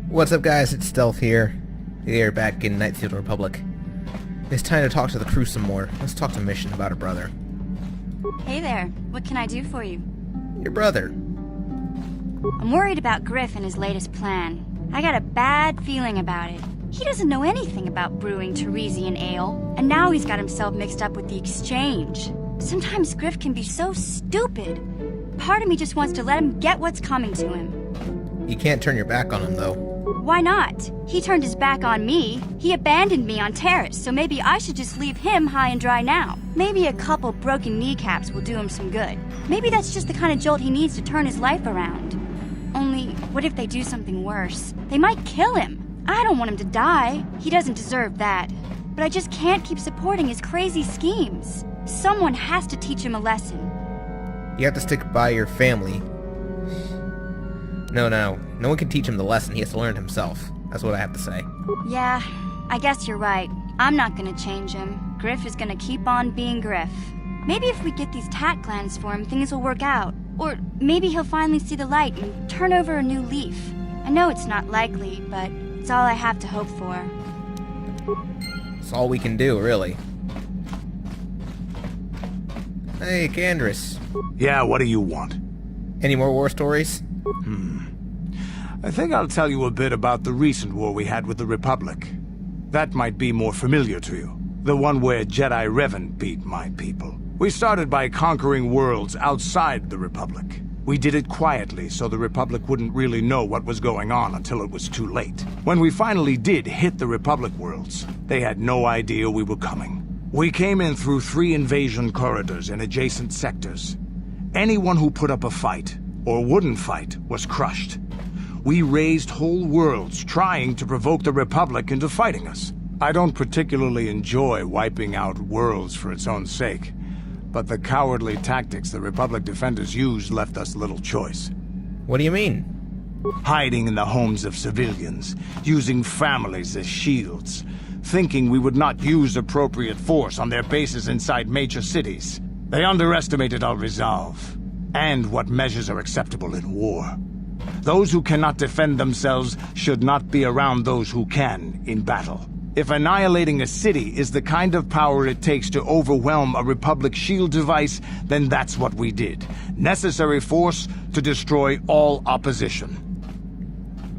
What's up, guys? It's Stealth here. We are back in Knights of the Republic. It's time to talk to the crew some more. Let's talk to Mission about her brother. Hey there. What can I do for you? Your brother. I'm worried about Griff and his latest plan. I got a bad feeling about it. He doesn't know anything about brewing Teresian ale, and now he's got himself mixed up with the exchange. Sometimes Griff can be so stupid. Part of me just wants to let him get what's coming to him. You can't turn your back on him, though. Why not? He turned his back on me. He abandoned me on Terrace, so maybe I should just leave him high and dry now. Maybe a couple broken kneecaps will do him some good. Maybe that's just the kind of jolt he needs to turn his life around. Only, what if they do something worse? They might kill him. I don't want him to die. He doesn't deserve that. But I just can't keep supporting his crazy schemes. Someone has to teach him a lesson. You have to stick by your family. No one can teach him the lesson. He has to learn it himself. That's what I have to say. Yeah, I guess you're right. I'm not gonna change him. Griff is gonna keep on being Griff. Maybe if we get these tat glands for him, things will work out. Or maybe he'll finally see the light and turn over a new leaf. I know it's not likely, but it's all I have to hope for. It's all we can do, really. Hey, Candris. Yeah, what do you want? Any more war stories? I think I'll tell you a bit about the recent war we had with the Republic. That might be more familiar to you. The one where Jedi Revan beat my people. We started by conquering worlds outside the Republic. We did it quietly so the Republic wouldn't really know what was going on until it was too late. When we finally did hit the Republic worlds, they had no idea we were coming. We came in through 3 invasion corridors in adjacent sectors. Anyone who put up a fight, or wouldn't fight, was crushed. We razed whole worlds trying to provoke the Republic into fighting us. I don't particularly enjoy wiping out worlds for its own sake, but the cowardly tactics the Republic defenders used left us little choice. What do you mean? Hiding in the homes of civilians, using families as shields, thinking we would not use appropriate force on their bases inside major cities. They underestimated our resolve, and what measures are acceptable in war. Those who cannot defend themselves should not be around those who can in battle. If annihilating a city is the kind of power it takes to overwhelm a Republic shield device, then that's what we did. Necessary force to destroy all opposition.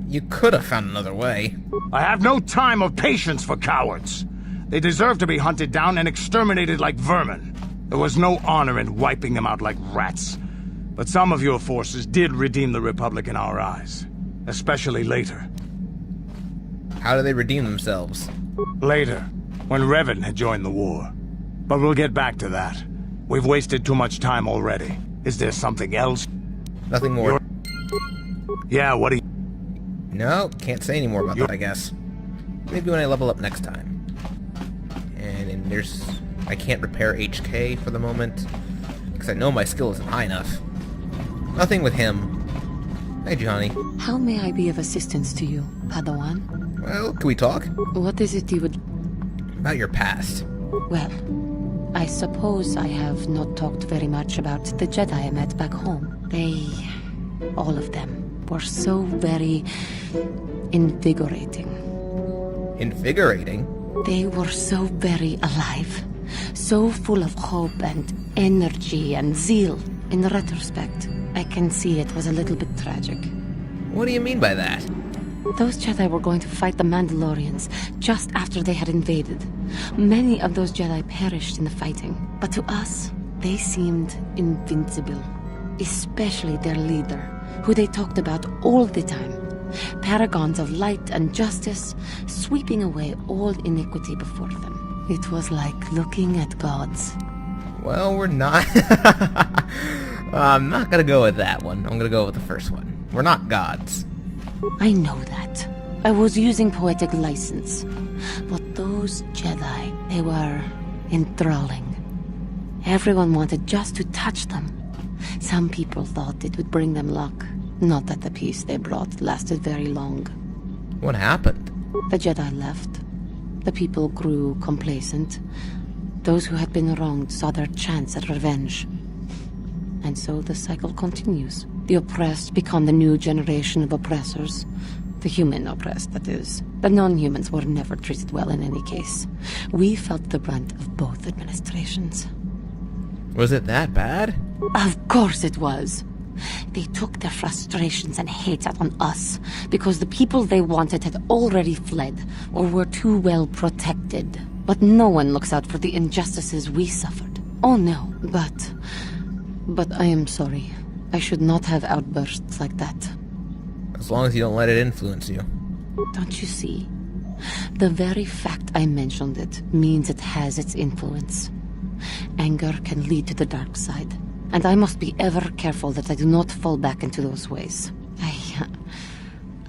You could have found another way. I have no time or patience for cowards. They deserve to be hunted down and exterminated like vermin. There was no honor in wiping them out like rats. But some of your forces did redeem the Republic in our eyes. Especially later. How do they redeem themselves? Later, when Revan had joined the war. But we'll get back to that. We've wasted too much time already. Is there something else? Nothing more. Yeah, what do you... No, can't say any more about that, I guess. Maybe when I level up next time. And there's... I can't repair HK for the moment, because I know my skill isn't high enough. Nothing with him. Hey, Johnny. How may I be of assistance to you, Padawan? Well, can we talk? What is it you would... About your past. Well, I suppose I have not talked very much about the Jedi I met back home. They... all of them were so very... invigorating. Invigorating? They were so very alive. So full of hope and energy and zeal. In retrospect, I can see it was a little bit tragic. What do you mean by that? Those Jedi were going to fight the Mandalorians just after they had invaded. Many of those Jedi perished in the fighting, but to us, they seemed invincible. Especially their leader, who they talked about all the time. Paragons of light and justice, sweeping away all iniquity before them. It was like looking at gods. Well, we're not... I'm not gonna go with that one. I'm gonna go with the first one. We're not gods. I know that. I was using poetic license. But those Jedi, they were enthralling. Everyone wanted just to touch them. Some people thought it would bring them luck. Not that the peace they brought lasted very long. What happened? The Jedi left. The people grew complacent. Those who had been wronged saw their chance at revenge. And so the cycle continues. The oppressed become the new generation of oppressors. The human oppressed, that is. The non-humans were never treated well in any case. We felt the brunt of both administrations. Was it that bad? Of course it was. They took their frustrations and hate out on us because the people they wanted had already fled or were too well protected. But no one looks out for the injustices we suffered. Oh no, but I am sorry. I should not have outbursts like that. As long as you don't let it influence you. Don't you see? The very fact I mentioned it means it has its influence. Anger can lead to the dark side, and I must be ever careful that I do not fall back into those ways.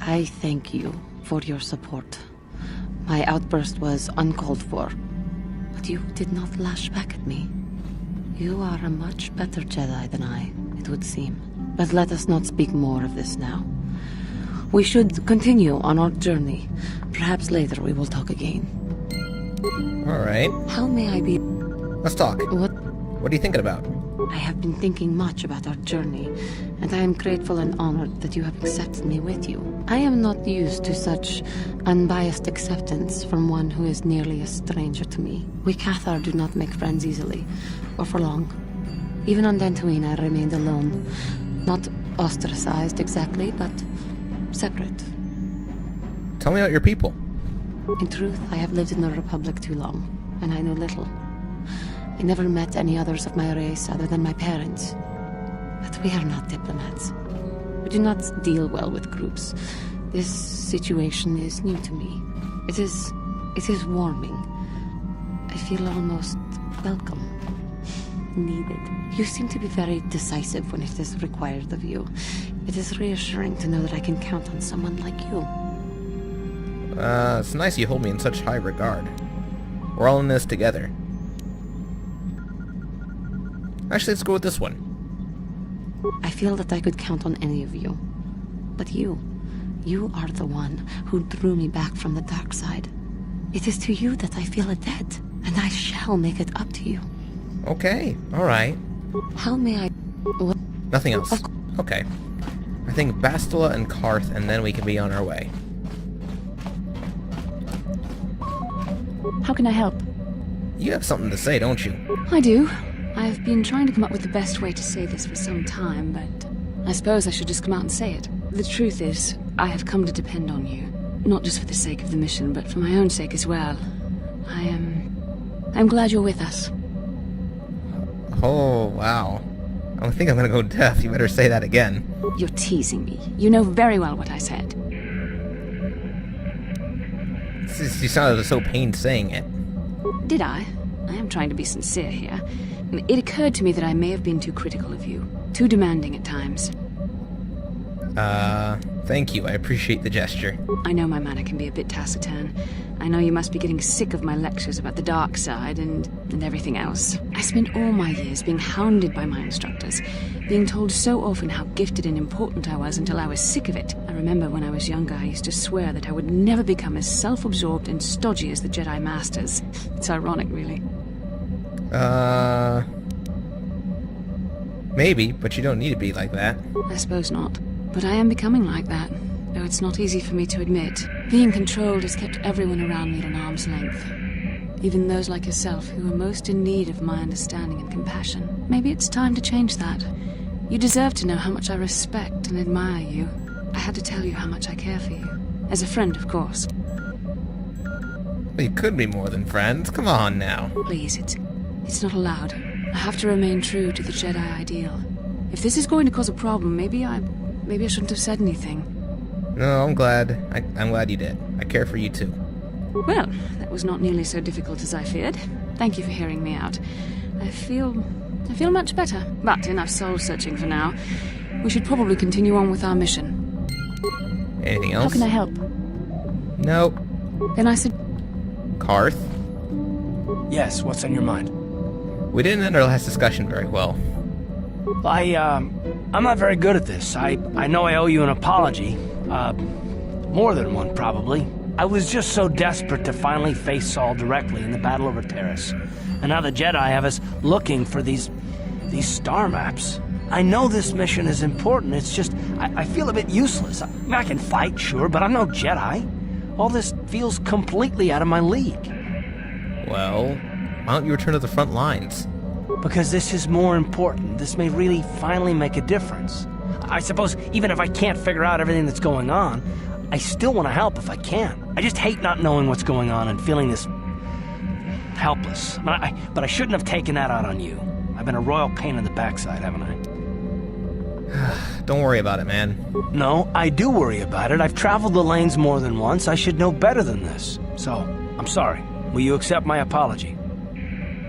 I thank you for your support. My outburst was uncalled for, but you did not lash back at me. You are a much better Jedi than I, it would seem. But let us not speak more of this now. We should continue on our journey. Perhaps later we will talk again. Alright. How may I be... Let's talk. What? What are you thinking about? I have been thinking much about our journey, and I am grateful and honored that you have accepted me with you. I am not used to such unbiased acceptance from one who is nearly a stranger to me. We KOTOR do not make friends easily, or for long. Even on Dantooine I remained alone. Not ostracized exactly, but separate. Tell me about your people. In truth, I have lived in the Republic too long, and I know little. I never met any others of my race other than my parents. But we are not diplomats. We do not deal well with groups. This situation is new to me. It is warming. I feel almost welcome. Needed. You seem to be very decisive when it is required of you. It is reassuring to know that I can count on someone like you. It's nice you hold me in such high regard. We're all in this together. Actually, let's go with this one. I feel that I could count on any of you. But you are the one who drew me back from the dark side. It is to you that I feel a debt, and I shall make it up to you. Okay, alright. How may I... What? Nothing else. Okay. I think Bastila and Karth, and then we can be on our way. How can I help? You have something to say, don't you? I do. I've been trying to come up with the best way to say this for some time, but I suppose I should just come out and say it. The truth is, I have come to depend on you. Not just for the sake of the mission, but for my own sake as well. I'm glad you're with us. Oh, wow. I think I'm gonna go deaf. You better say that again. You're teasing me. You know very well what I said. You sounded so pained saying it. Did I? I am trying to be sincere here. It occurred to me that I may have been too critical of you. Too demanding at times. Thank you. I appreciate the gesture. I know my manner can be a bit taciturn. I know you must be getting sick of my lectures about the dark side and everything else. I spent all my years being hounded by my instructors, being told so often how gifted and important I was until I was sick of it. I remember when I was younger, I used to swear that I would never become as self-absorbed and stodgy as the Jedi Masters. It's ironic, really. Maybe, but you don't need to be like that. I suppose not. But I am becoming like that, though it's not easy for me to admit. Being controlled has kept everyone around me at an arm's length. Even those like yourself who are most in need of my understanding and compassion. Maybe it's time to change that. You deserve to know how much I respect and admire you. I had to tell you how much I care for you. As a friend, of course. We could be more than friends. Come on now. Please, it's not allowed. I have to remain true to the Jedi ideal. If this is going to cause a problem, maybe I shouldn't have said anything. No, I'm glad. I'm glad you did. I care for you too. Well, that was not nearly so difficult as I feared. Thank you for hearing me out. I feel much better. But enough soul-searching for now. We should probably continue on with our mission. Anything else? How can I help? Nope. Then I said... Karth? Yes, what's on your mind? We didn't end our last discussion very well. I'm not very good at this. I know I owe you an apology. More than one, probably. I was just so desperate to finally face Saul directly in the battle over Terrace. And now the Jedi have us looking for these star maps. I know this mission is important. It's just, I feel a bit useless. I mean, I can fight, sure, but I'm no Jedi. All this feels completely out of my league. Well, why don't you return to the front lines? Because this is more important. This may really finally make a difference. I suppose even if I can't figure out everything that's going on, I still want to help if I can. I just hate not knowing what's going on and feeling this helpless. But I shouldn't have taken that out on you. I've been a royal pain in the backside, haven't I? Don't worry about it, man. No, I do worry about it. I've traveled the lanes more than once. I should know better than this. So, I'm sorry. Will you accept my apology?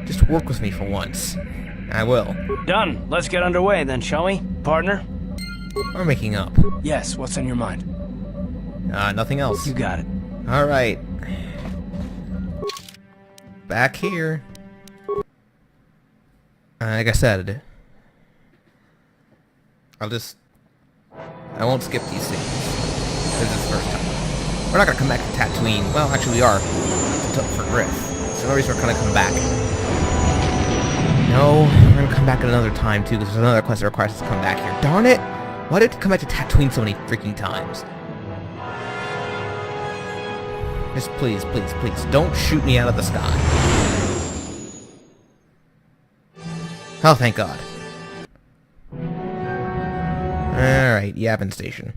Just work with me for once. I will. Done. Let's get underway then, shall we? Partner? We're making up. Yes, what's on your mind? Nothing else. You got it. Alright. Back here. Like I said, I won't skip these scenes. This is the first time. We're not gonna come back to Tatooine. Well, actually we are. For Griff. So no reason we're gonna come back. No, we're gonna come back at another time too, because there's another quest that requires us to come back here. Darn it! Why did it come back to Tatooine so many freaking times? Just please, please, please, don't shoot me out of the sky. Oh, thank God. Alright, Yavin Station.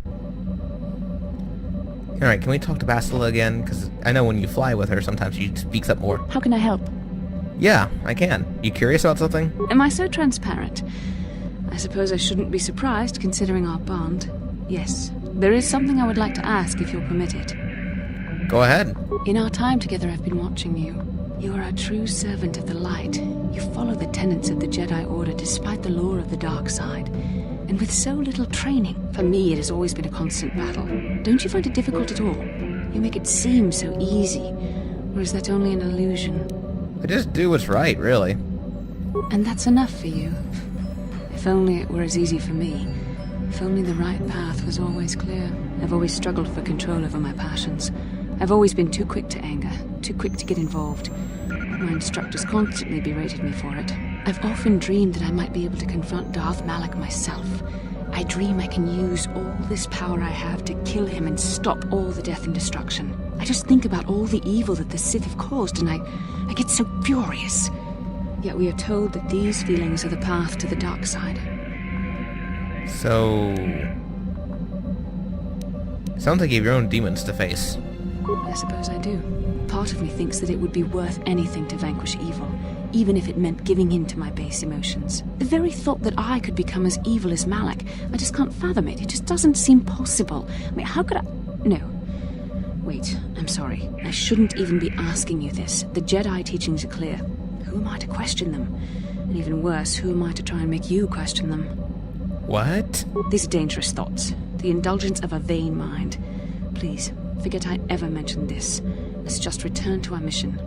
Alright, can we talk to Bastila again? Because I know when you fly with her, sometimes she speaks up more. How can I help? Yeah, I can. You curious about something? Am I so transparent? I suppose I shouldn't be surprised, considering our bond. Yes, there is something I would like to ask, if you'll permit it. Go ahead. In our time together, I've been watching you. You are a true servant of the light. You follow the tenets of the Jedi Order despite the lore of the dark side. And with so little training, for me it has always been a constant battle. Don't you find it difficult at all? You make it seem so easy. Or is that only an illusion? I just do what's right, really. And that's enough for you. If only it were as easy for me. If only the right path was always clear. I've always struggled for control over my passions. I've always been too quick to anger, too quick to get involved. My instructors constantly berated me for it. I've often dreamed that I might be able to confront Darth Malak myself. I dream I can use all this power I have to kill him and stop all the death and destruction. I just think about all the evil that the Sith have caused and I get so furious. Yet we are told that these feelings are the path to the dark side. So... sounds like you have your own demons to face. I suppose I do. Part of me thinks that it would be worth anything to vanquish evil, even if it meant giving in to my base emotions. The very thought that I could become as evil as Malak, I just can't fathom it. It just doesn't seem possible. I mean, how could I... No. Wait, I'm sorry. I shouldn't even be asking you this. The Jedi teachings are clear. Who am I to question them? And even worse, who am I to try and make you question them? What? These are dangerous thoughts. The indulgence of a vain mind. Please, forget I ever mentioned this. Let's just return to our mission.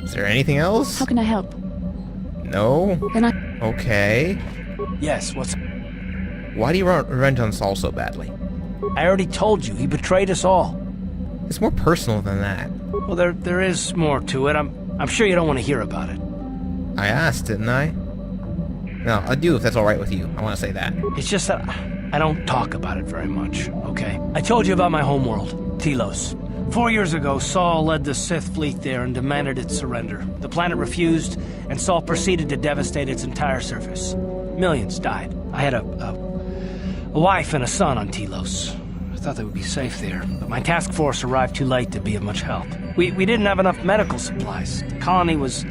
Is there anything else? How can I help? No? Then I... Okay. Yes, what's... Why do you want revenge on Saul so badly? I already told you, he betrayed us all. It's more personal than that. Well, there is more to it. I'm sure you don't want to hear about it. I asked, didn't I? No, I do if that's alright with you. I want to say that. It's just that I don't talk about it very much, okay? I told you about my homeworld, Telos. 4 years ago, Saul led the Sith fleet there and demanded its surrender. The planet refused, and Saul proceeded to devastate its entire surface. Millions died. I had a wife and a son on Telos. I thought they would be safe there, but my task force arrived too late to be of much help. We didn't have enough medical supplies. The colony was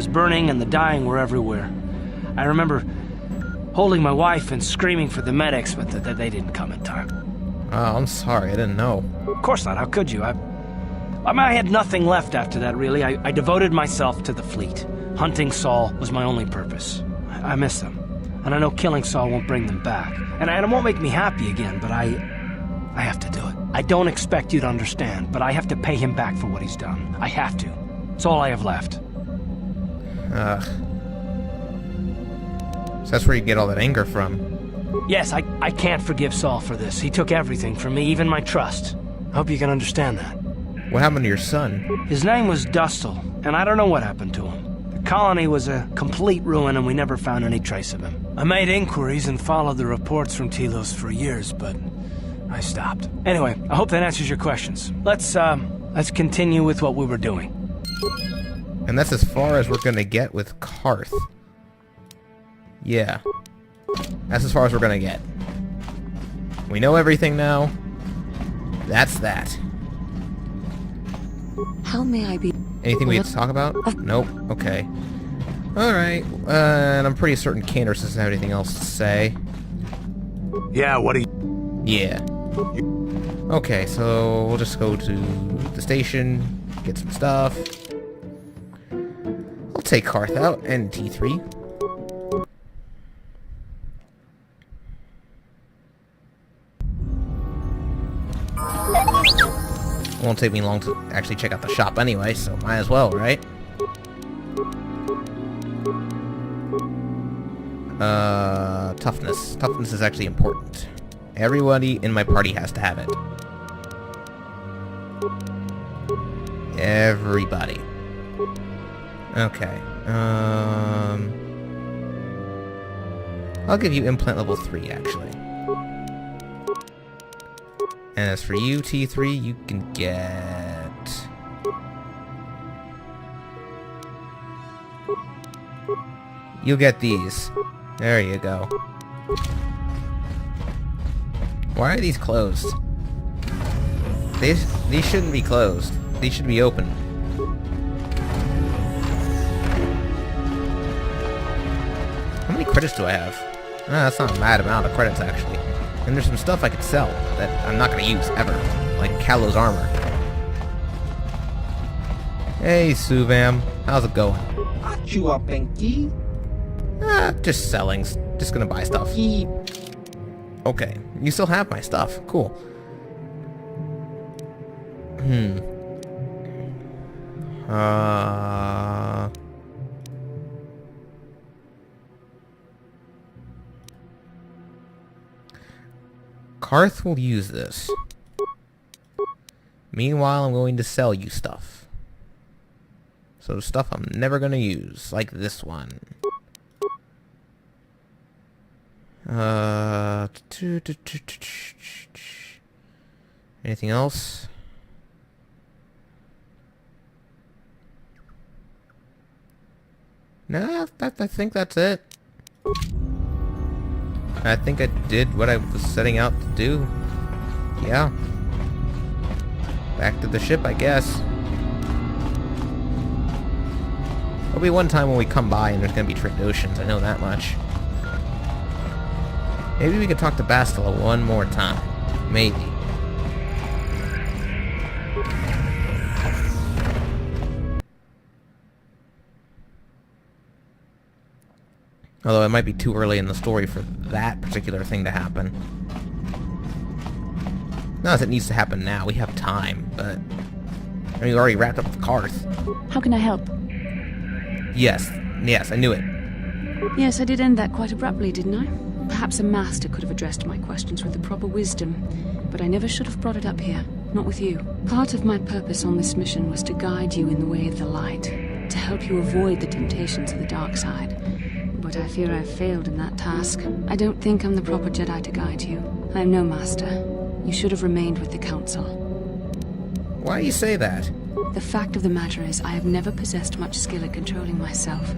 burning and the dying were everywhere. I remember holding my wife and screaming for the medics, but they didn't come in time. Oh, I'm sorry, I didn't know. Of course not, how could you? I had nothing left after that, really. I devoted myself to the fleet. Hunting Saul was my only purpose. I miss them. And I know killing Saul won't bring them back. And it won't make me happy again, but I have to do it. I don't expect you to understand, but I have to pay him back for what he's done. I have to. It's all I have left. So that's where you get all that anger from. Yes, I can't forgive Saul for this. He took everything from me, even my trust. I hope you can understand that. What happened to your son? His name was Dustil, and I don't know what happened to him. The Colony was a complete ruin and we never found any trace of him. I made inquiries and followed the reports from Telos for years, but I stopped. Anyway, I hope that answers your questions. Let's continue with what we were doing. And that's as far as we're gonna get with Karth. Yeah. That's as far as we're gonna get. We know everything now. That's that. How may I be? Anything we have to talk about? Nope. Okay. Alright. And I'm pretty certain Candace doesn't have anything else to say. Yeah, what do you... Yeah. Okay, so we'll just go to the station, get some stuff. I'll take Karth out and T3. Won't take me long to actually check out the shop anyway, so might as well, right? Toughness. Toughness is actually important. Everybody in my party has to have it. Everybody. Okay. I'll give you implant level 3, actually. And as for you, T3, you can get... You'll get these. There you go. Why are these closed? These shouldn't be closed. These should be open. How many credits do I have? That's not a mad amount of credits, actually. And there's some stuff I could sell that I'm not going to use, ever. Like Callow's armor. Hey, Suvam. How's it going? Aren't you up, Pinky? Just selling. Just going to buy stuff. Okay. You still have my stuff. Cool. Karth will use this. Meanwhile, I'm going to sell you stuff. So stuff I'm never going to use, like this one. Anything else? No, I think that's it. I think I did what I was setting out to do. Yeah. Back to the ship, I guess. There'll be one time when we come by and there's gonna be Trandoshan's, I know that much. Maybe we could talk to Bastila one more time. Maybe. Although it might be too early in the story for that particular thing to happen. Not as it needs to happen now, we have time, but... I mean, we already wrapped up with Karth. How can I help? Yes, I knew it. Yes, I did end that quite abruptly, didn't I? Perhaps a master could have addressed my questions with the proper wisdom, but I never should have brought it up here, not with you. Part of my purpose on this mission was to guide you in the way of the light, to help you avoid the temptations of the dark side. But I fear I've failed in that task. I don't think I'm the proper Jedi to guide you. I am no master. You should have remained with the Council. Why do you say that? The fact of the matter is, I have never possessed much skill at controlling myself.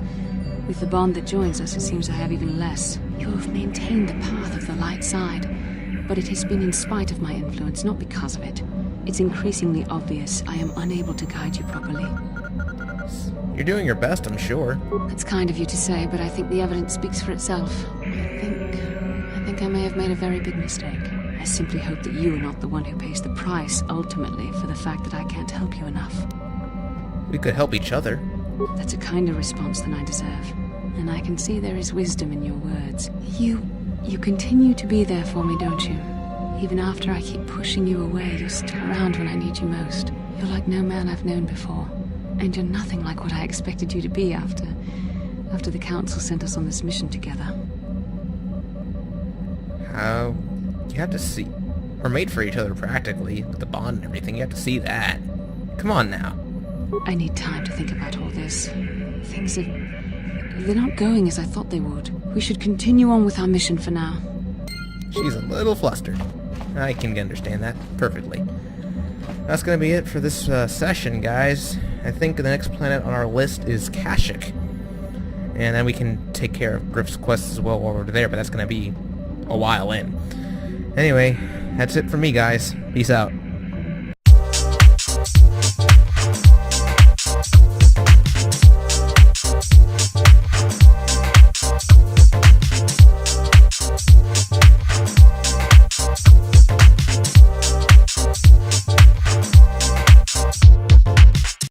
With the bond that joins us, it seems I have even less. You have maintained the path of the light side, but it has been in spite of my influence, not because of it. It's increasingly obvious I am unable to guide you properly. You're doing your best, I'm sure. That's kind of you to say, but I think the evidence speaks for itself. I think I may have made a very big mistake. I simply hope that you are not the one who pays the price, ultimately, for the fact that I can't help you enough. We could help each other. That's a kinder response than I deserve. And I can see there is wisdom in your words. You continue to be there for me, don't you? Even after I keep pushing you away, you're still around when I need you most. You're like no man I've known before. And you're nothing like what I expected you to be after the Council sent us on this mission together. You have to see... We're made for each other, practically, with the bond and everything. You have to see that. Come on now. I need time to think about all this. Things they're not going as I thought they would. We should continue on with our mission for now. She's a little flustered. I can understand that perfectly. That's going to be it for this session, guys. I think the next planet on our list is Kashyyyk. And then we can take care of Griff's quest as well while we're there, but that's going to be a while in. Anyway, that's it for me, guys. Peace out.